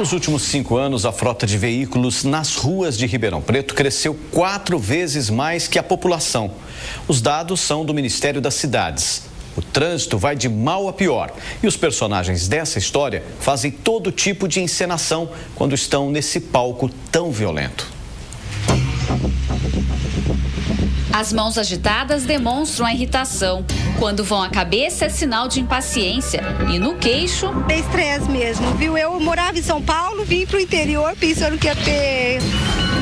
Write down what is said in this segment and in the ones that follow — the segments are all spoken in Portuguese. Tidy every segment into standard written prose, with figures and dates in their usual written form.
Nos últimos 5 anos, a frota de veículos nas ruas de Ribeirão Preto cresceu 4 vezes mais que a população. Os dados são do Ministério das Cidades. O trânsito vai de mal a pior e os personagens dessa história fazem todo tipo de encenação quando estão nesse palco tão violento. As mãos agitadas demonstram a irritação. Quando vão à cabeça é sinal de impaciência. E no queixo... É estresse mesmo, viu? Eu morava em São Paulo, vim para o interior pensando que ia ter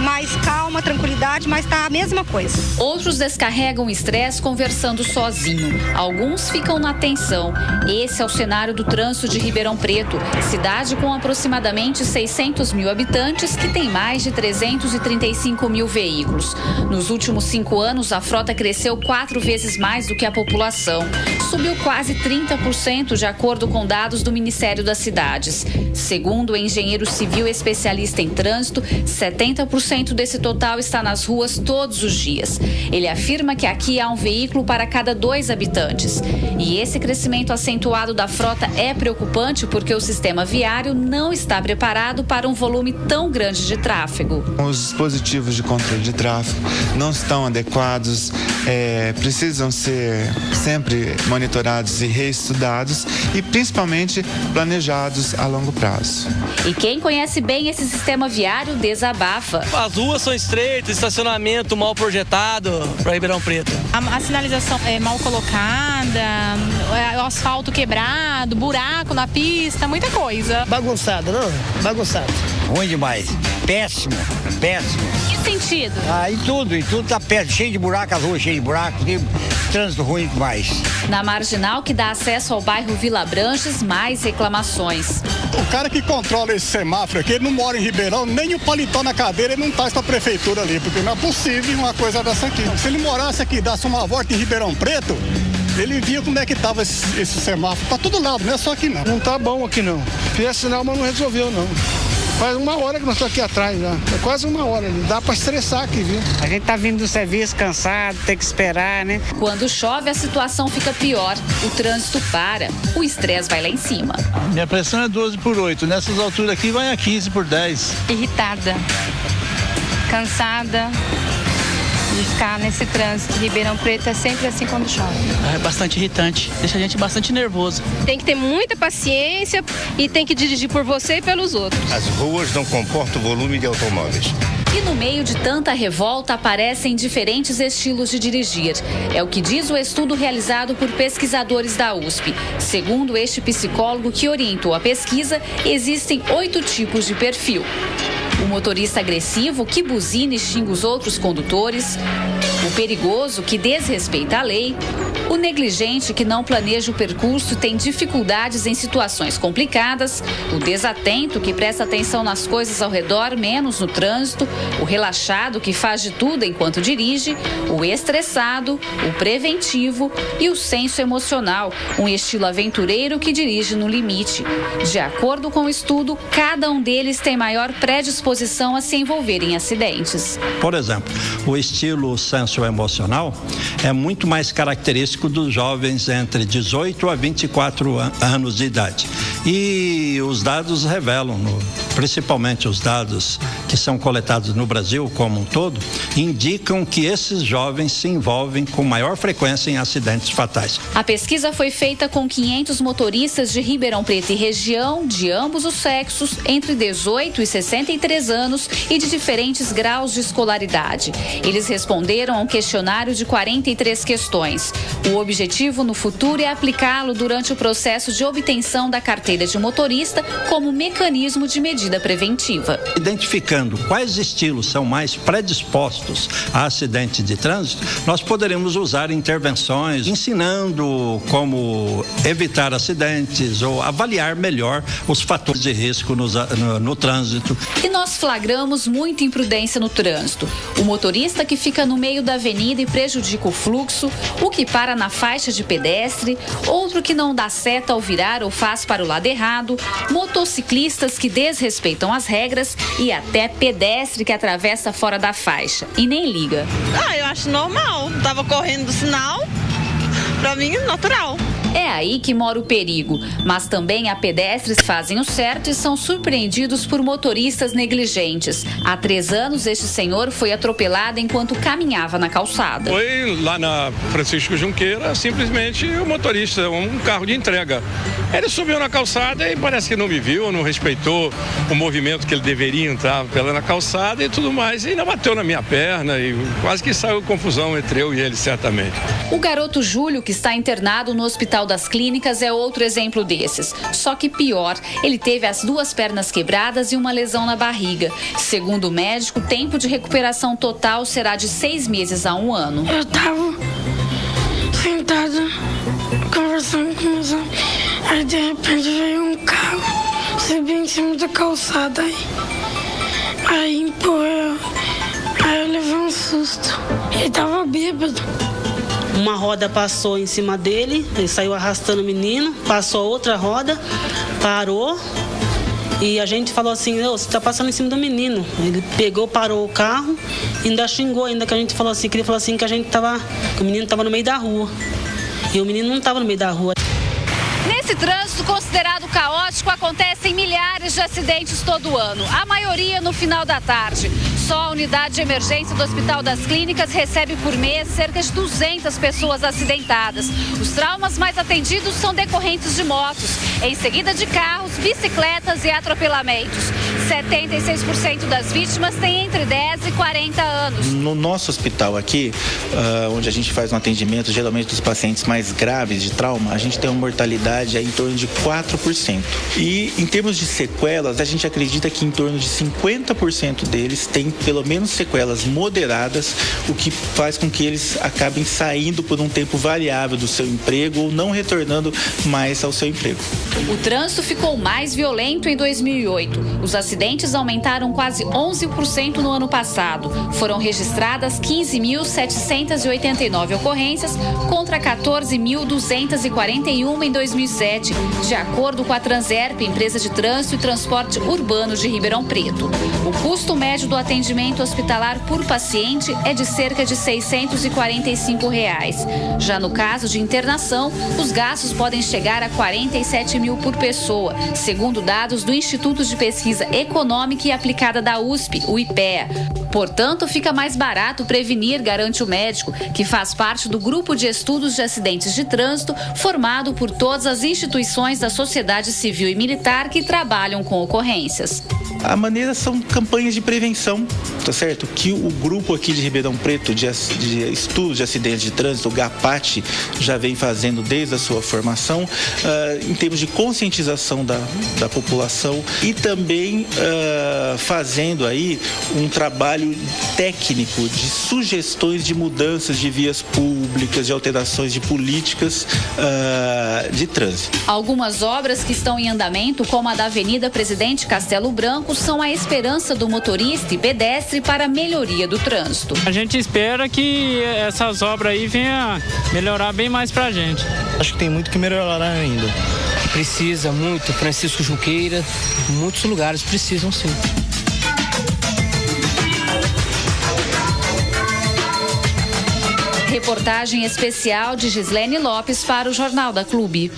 mais calma, tranquilidade, mas tá a mesma coisa. Outros descarregam o estresse conversando sozinho. Alguns ficam na tensão. Esse é o cenário do trânsito de Ribeirão Preto, cidade com aproximadamente 600 mil habitantes que tem mais de 335 mil veículos. Nos últimos 5 anos, a frota cresceu 4 vezes mais do que a população. Subiu quase 30% de acordo com dados do Ministério das Cidades. Segundo o engenheiro civil especialista em trânsito, 70% desse total está nas ruas todos os dias. Ele afirma que aqui há um veículo para cada 2 habitantes. E esse crescimento acentuado da frota é preocupante porque o sistema viário não está preparado para um volume tão grande de tráfego. Os dispositivos de controle de tráfego não estão adequados, precisam ser sempre monitorados e reestudados e principalmente planejados a longo prazo. E quem conhece bem esse sistema viário desabafa. As ruas são estreitas, estacionamento mal projetado para Ribeirão Preto. A sinalização é mal colocada, o asfalto quebrado, buraco na pista, muita coisa. Bagunçado, não? Bagunçado. Ruim demais. Péssimo, péssimo. Que sentido? Em tudo tá péssimo, cheio de buraco, as ruas cheias de buraco, trânsito ruim demais. Na marginal que dá acesso ao bairro Vila Branches, mais reclamações. O cara que controla esse semáforo aqui, ele não mora em Ribeirão, nem o paletó na cadeira, ele não traz pra prefeitura ali, porque não é possível uma coisa dessa aqui. Se ele morasse aqui e desse uma volta em Ribeirão Preto, ele via como é que tava esse semáforo. Pra todo lado, não é só aqui não. Não tá bom aqui não. Fiz sinal, mas não resolveu não. Faz 1 hora que nós estamos aqui atrás já. É quase 1 hora. Não dá para estressar aqui, viu? A gente tá vindo do serviço cansado, tem que esperar, né? Quando chove, a situação fica pior. O trânsito para. O estresse vai lá em cima. Minha pressão é 12/8. Nessas alturas aqui vai a 15/10. Irritada, cansada de ficar nesse trânsito. Ribeirão Preto é sempre assim quando chove. É bastante irritante, deixa a gente bastante nervoso. Tem que ter muita paciência e tem que dirigir por você e pelos outros. As ruas não comportam o volume de automóveis. E no meio de tanta revolta aparecem diferentes estilos de dirigir. É o que diz o estudo realizado por pesquisadores da USP. Segundo este psicólogo que orientou a pesquisa, existem 8 tipos de perfil. O motorista agressivo, que buzina e xinga os outros condutores. O perigoso, que desrespeita a lei. O negligente, que não planeja o percurso e tem dificuldades em situações complicadas. O desatento, que presta atenção nas coisas ao redor, menos no trânsito. O relaxado, que faz de tudo enquanto dirige. O estressado, o preventivo e o senso emocional, um estilo aventureiro que dirige no limite. De acordo com o estudo, cada um deles tem maior predisposição a se envolver em acidentes. Por exemplo, o estilo senso emocional é muito mais característico dos jovens entre 18 a 24 anos de idade. E os dados revelam, principalmente os dados que são coletados no Brasil como um todo, indicam que esses jovens se envolvem com maior frequência em acidentes fatais. A pesquisa foi feita com 500 motoristas de Ribeirão Preto e região, de ambos os sexos, entre 18 e 63 anos e de diferentes graus de escolaridade. Eles responderam a um questionário de 43 questões. O objetivo no futuro é aplicá-lo durante o processo de obtenção da carteira de motorista como mecanismo de medida preventiva. Identificando quais estilos são mais predispostos a acidente de trânsito, nós poderemos usar intervenções ensinando como evitar acidentes ou avaliar melhor os fatores de risco no trânsito. E nós flagramos muita imprudência no trânsito. O motorista que fica no meio da avenida e prejudica o fluxo, o que para na faixa de pedestre, outro que não dá seta ao virar ou faz para o lado errado, motociclistas que desrespeitam as regras e até pedestre que atravessa fora da faixa e nem liga. Eu acho normal. Tava correndo do sinal, pra mim, natural. É aí que mora o perigo, mas também há pedestres que fazem o certo e são surpreendidos por motoristas negligentes. Há 3 anos, este senhor foi atropelado enquanto caminhava na calçada. Foi lá na Francisco Junqueira, simplesmente o motorista, um carro de entrega. Ele subiu na calçada e parece que não me viu, não respeitou o movimento que ele deveria entrar pela calçada e tudo mais. E ainda bateu na minha perna e quase que saiu confusão entre eu e ele, certamente. O garoto Júlio, que está internado no Hospital das Clínicas, é outro exemplo desses. Só que pior, ele teve as 2 pernas quebradas e uma lesão na barriga. Segundo o médico, o tempo de recuperação total será de 6 meses a 1 ano. Eu estava sentada conversando com meus amigos. Aí de repente veio um carro, subiu em cima da calçada. Aí empurrou. Aí eu levei um susto. Ele tava bêbado. Uma roda passou em cima dele, ele saiu arrastando o menino, passou outra roda, parou e a gente falou assim, você está passando em cima do menino. Ele pegou, parou o carro e ainda xingou, ainda que a gente falou assim, que ele falou assim que o menino estava no meio da rua. E o menino não estava no meio da rua. Nesse trânsito considerado caótico, acontecem milhares de acidentes todo ano, a maioria no final da tarde. Só a unidade de emergência do Hospital das Clínicas recebe por mês cerca de 200 pessoas acidentadas. Os traumas mais atendidos são decorrentes de motos, em seguida de carros, bicicletas e atropelamentos. 76% das vítimas têm entre 10 e 40 anos. No nosso hospital aqui, onde a gente faz um atendimento geralmente dos pacientes mais graves de trauma, a gente tem uma mortalidade em torno de 4%. E em termos de sequelas, a gente acredita que em torno de 50% deles têm pelo menos sequelas moderadas, o que faz com que eles acabem saindo por um tempo variável do seu emprego ou não retornando mais ao seu emprego. O trânsito ficou mais violento em 2008. Os acidentes aumentaram quase 11% no ano passado. Foram registradas 15.789 ocorrências contra 14.241 em 2007, de acordo com a Transerp, empresa de trânsito e transporte urbano de Ribeirão Preto. O custo médio do atendimento hospitalar por paciente é de cerca de R$ 645. Já no caso de internação, os gastos podem chegar a 47 mil por pessoa, segundo dados do Instituto de Pesquisa Econômica e Aplicada da USP, o IPEA. Portanto, fica mais barato prevenir, garante o médico, que faz parte do grupo de estudos de acidentes de trânsito formado por todas as instituições da sociedade civil e militar que trabalham com ocorrências. A maneira são campanhas de prevenção, tá certo? Que o grupo aqui de Ribeirão Preto de estudos de acidentes de trânsito, o GAPAT, já vem fazendo desde a sua formação, em termos de conscientização da população e também fazendo aí um trabalho técnico de sugestões de mudanças de vias públicas, de alterações de políticas de trânsito. Algumas obras que estão em andamento, como a da Avenida Presidente Castelo Branco, são a esperança do motorista e pedestre para a melhoria do trânsito. A gente espera que essas obras aí venham melhorar bem mais pra gente. Acho que tem muito que melhorar ainda. Precisa muito, Francisco Junqueira, muitos lugares precisam sim. Reportagem especial de Gislene Lopes para o Jornal da Clube.